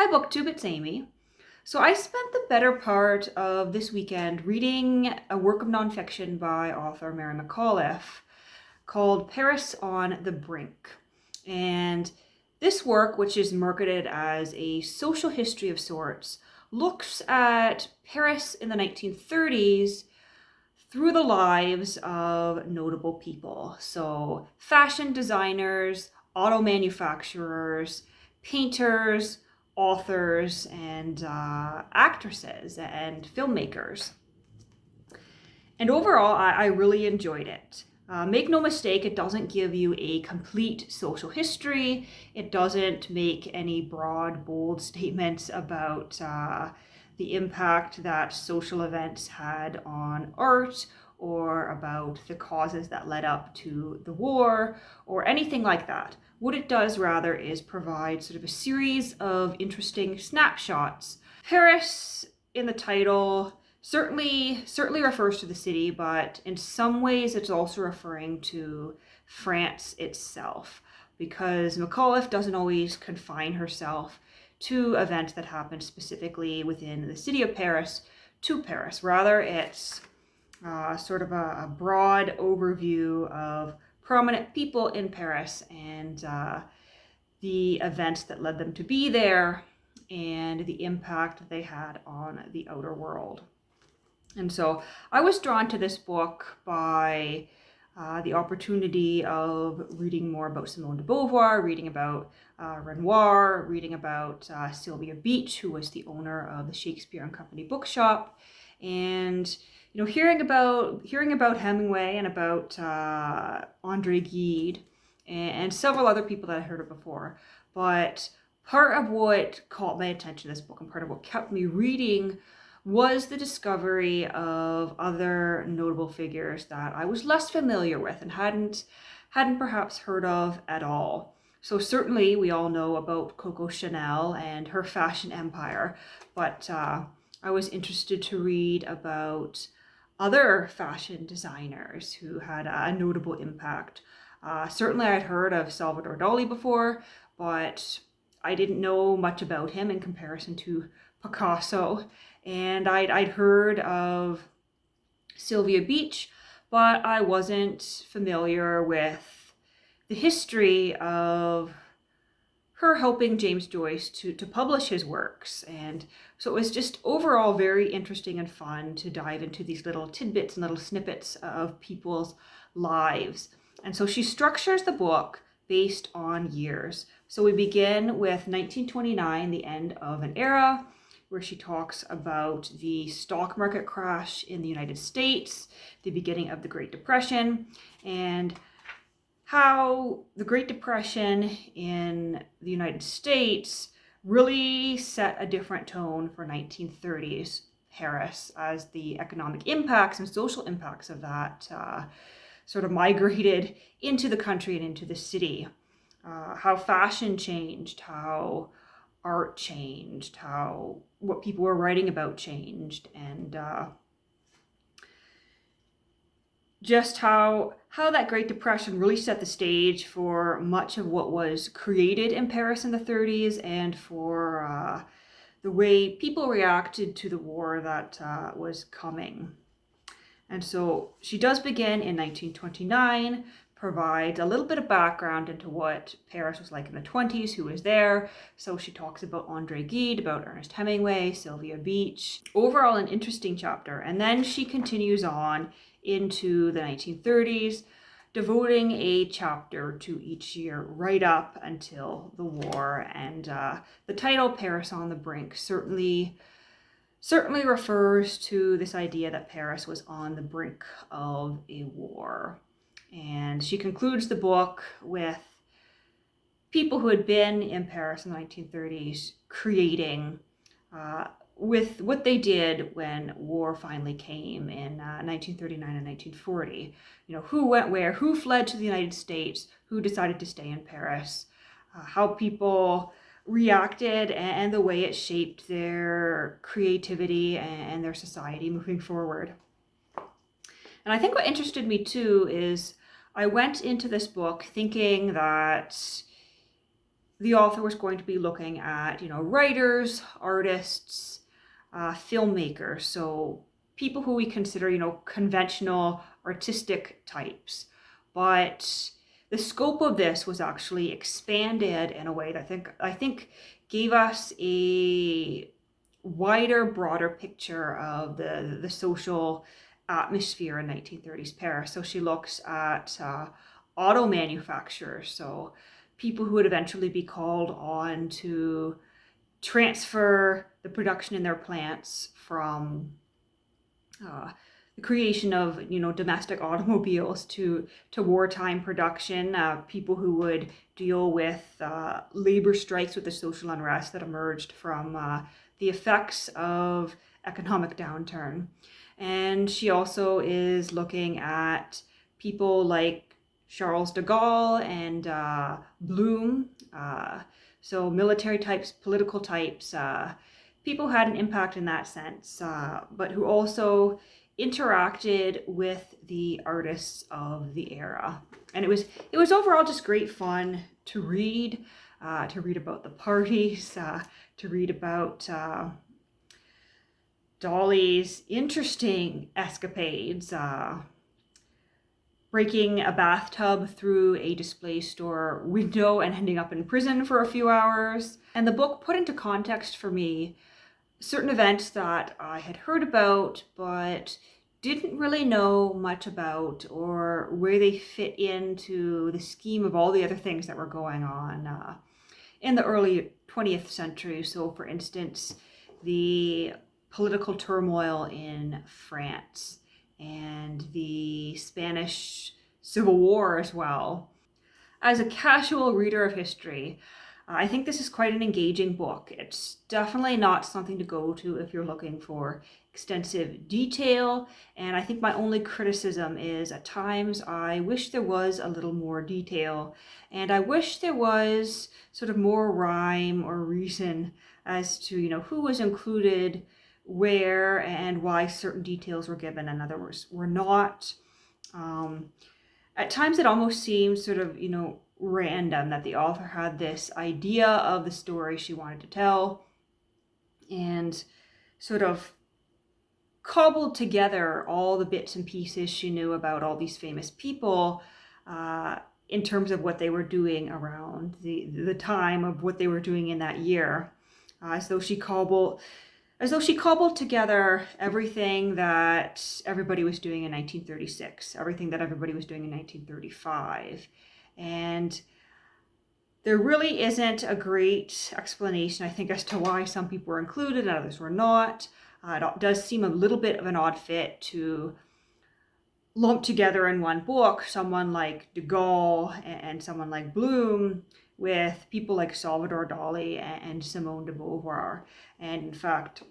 Hi BookTube, it's Amy. So I spent the better part of this weekend reading a work of nonfiction by author Mary McAuliffe called Paris on the Brink. And this work, which is marketed as a social history of sorts, looks at Paris in the 1930s through the lives of notable people. So fashion designers, auto manufacturers, painters, authors, and actresses and filmmakers. And overall, I really enjoyed it. Make no mistake, it doesn't give you a complete social history. It doesn't make any broad, bold statements about the impact that social events had on art or about the causes that led up to the war or anything like that. What it does rather is provide sort of a series of interesting snapshots. Paris in the title certainly refers to the city, but in some ways it's also referring to France itself, because McAuliffe doesn't always confine herself to events that happened specifically within the city of Paris to Paris. Rather, it's sort of a broad overview of prominent people in Paris and the events that led them to be there and the impact they had on the outer world. And so I was drawn to this book by the opportunity of reading more about Simone de Beauvoir, reading about Renoir, reading about Sylvia Beach, who was the owner of the Shakespeare and Company bookshop, and hearing about Hemingway and about Andre Gide and several other people that I heard of before. But part of what caught my attention in this book and part of what kept me reading was the discovery of other notable figures that I was less familiar with and hadn't perhaps heard of at all. So certainly we all know about Coco Chanel and her fashion empire, but I was interested to read about other fashion designers who had a notable impact. Certainly I'd heard of Salvador Dali before, but I didn't know much about him in comparison to Picasso. And I'd heard of Sylvia Beach, but I wasn't familiar with the history of her helping James Joyce to publish his works. And so it was just overall very interesting and fun to dive into these little tidbits and little snippets of people's lives. And so she structures the book based on years. So we begin with 1929, the end of an era, where she talks about the stock market crash in the United States, the beginning of the Great Depression, and how the Great Depression in the United States really set a different tone for 1930s Paris as the economic impacts and social impacts of that sort of migrated into the country and into the city. How fashion changed, how art changed, how what people were writing about changed, and just how that Great Depression really set the stage for much of what was created in Paris in the 30s and for the way people reacted to the war that was coming. And so she does begin in 1929, provides a little bit of background into what Paris was like in the 20s, who was there. So she talks about Andre Gide, about Ernest Hemingway, Sylvia Beach. Overall, an interesting chapter. And then she continues on into the 1930s, devoting a chapter to each year right up until the war. And the title, Paris on the Brink, certainly refers to this idea that Paris was on the brink of a war. And she concludes the book with people who had been in Paris in the 1930s creating with what they did when war finally came in 1939 and 1940. Who went where, who fled to the United States, who decided to stay in Paris, how people reacted and the way it shaped their creativity and their society moving forward. And I think what interested me too is I went into this book thinking that the author was going to be looking at, writers, artists, filmmakers, so people who we consider, conventional artistic types. But the scope of this was actually expanded in a way that I think gave us a wider, broader picture of the social atmosphere in 1930s Paris. So she looks at auto manufacturers, so people who would eventually be called on to transfer the production in their plants from the creation of domestic automobiles to wartime production. People who would deal with labor strikes, with the social unrest that emerged from the effects of economic downturn. And she also is looking at people like Charles de Gaulle and Bloom, so military types, political types, people who had an impact in that sense, but who also interacted with the artists of the era. And it was overall just great fun to read about the parties, to read about Dali's interesting escapades, breaking a bathtub through a display store window and ending up in prison for a few hours. And the book put into context for me certain events that I had heard about but didn't really know much about, or where they fit into the scheme of all the other things that were going on in the early 20th century. So for instance, the political turmoil in France and the Spanish Civil War as well. As a casual reader of history, I think this is quite an engaging book. It's definitely not something to go to if you're looking for extensive detail, and I think my only criticism is at times I wish there was a little more detail, and I wish there was sort of more rhyme or reason as to who was included where and why certain details were given. In other words, were not at times it almost seems sort of random that the author had this idea of the story she wanted to tell and sort of cobbled together all the bits and pieces she knew about all these famous people in terms of what they were doing around the time of what they were doing in that year, as though she cobbled together everything that everybody was doing in 1936, everything that everybody was doing in 1935. And there really isn't a great explanation, I think, as to why some people were included and others were not. It does seem a little bit of an odd fit to lump together in one book someone like de Gaulle and someone like Bloom with people like Salvador Dali and Simone de Beauvoir. And in fact,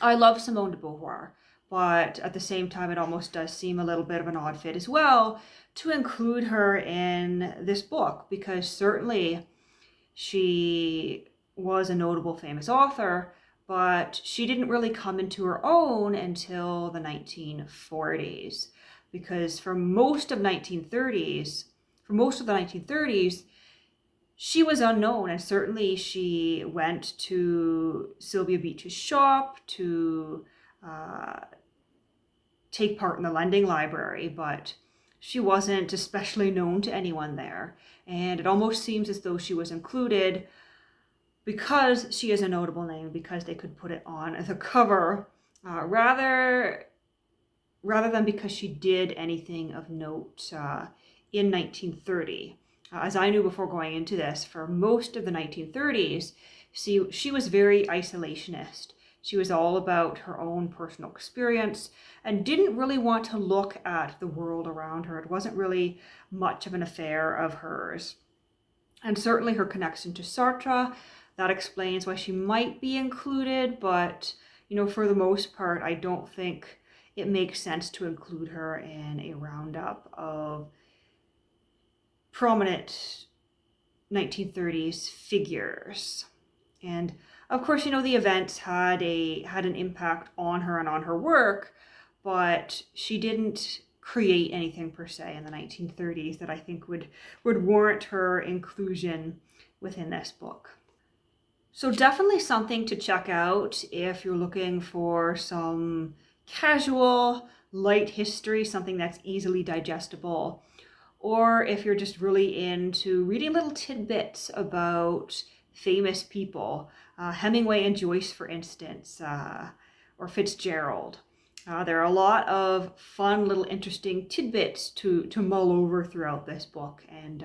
I love Simone de Beauvoir, but at the same time, it almost does seem a little bit of an odd fit as well to include her in this book, because certainly she was a notable famous author, but she didn't really come into her own until the 1940s, because for most of the 1930s, she was unknown, and certainly she went to Sylvia Beach's shop to take part in the lending library, but she wasn't especially known to anyone there. And it almost seems as though she was included because she is a notable name, because they could put it on the cover, rather than because she did anything of note in 1930. As I knew before going into this, for most of the 1930s, she was very isolationist. She was all about her own personal experience and didn't really want to look at the world around her. It wasn't really much of an affair of hers. And certainly her connection to Sartre, that explains why she might be included, but for the most part, I don't think it makes sense to include her in a roundup of prominent 1930s figures. And of course, the events had an impact on her and on her work, but she didn't create anything per se in the 1930s that I think would warrant her inclusion within this book. So definitely something to check out if you're looking for some casual, light history, something that's easily digestible, or if you're just really into reading little tidbits about famous people, Hemingway and Joyce, for instance, or Fitzgerald. There are a lot of fun, little interesting tidbits to mull over throughout this book, and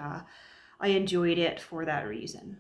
I enjoyed it for that reason.